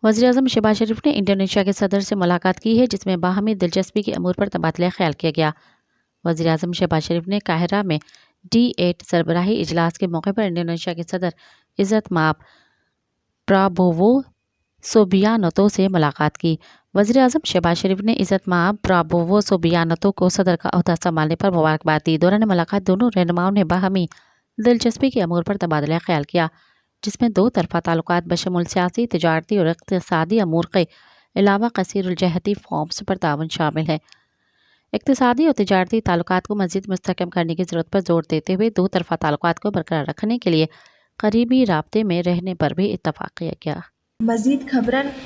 وزیراعظم شہباز شریف نے انڈونیشیا کے صدر سے ملاقات کی ہے، جس میں باہمی دلچسپی کے امور پر تبادلہ خیال کیا گیا۔ وزیراعظم شہباز شریف نے قاہرہ میں D8 سربراہی اجلاس کے موقع پر انڈونیشیا کے صدر عزت مآب پرابوو سوبیانتو سے ملاقات کی۔ وزیراعظم شہباز شریف نے عزت مآب پرابوو سوبیانتو کو صدر کا عہدہ سنبھالنے پر مبارکباد دی۔ دوران ملاقات دونوں رہنماؤں نے باہمی دلچسپی کے امور پر تبادلہ خیال کیا، جس میں دو طرفہ تعلقات بشمول سیاسی، تجارتی اور اقتصادی امور کے علاوہ کثیر الجہتی فورمز پر تعاون شامل ہے۔ اقتصادی اور تجارتی تعلقات کو مزید مستحکم کرنے کی ضرورت پر زور دیتے ہوئے دو طرفہ تعلقات کو برقرار رکھنے کے لیے قریبی رابطے میں رہنے پر بھی اتفاق کیا گیا۔ مزید خبرن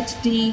HD।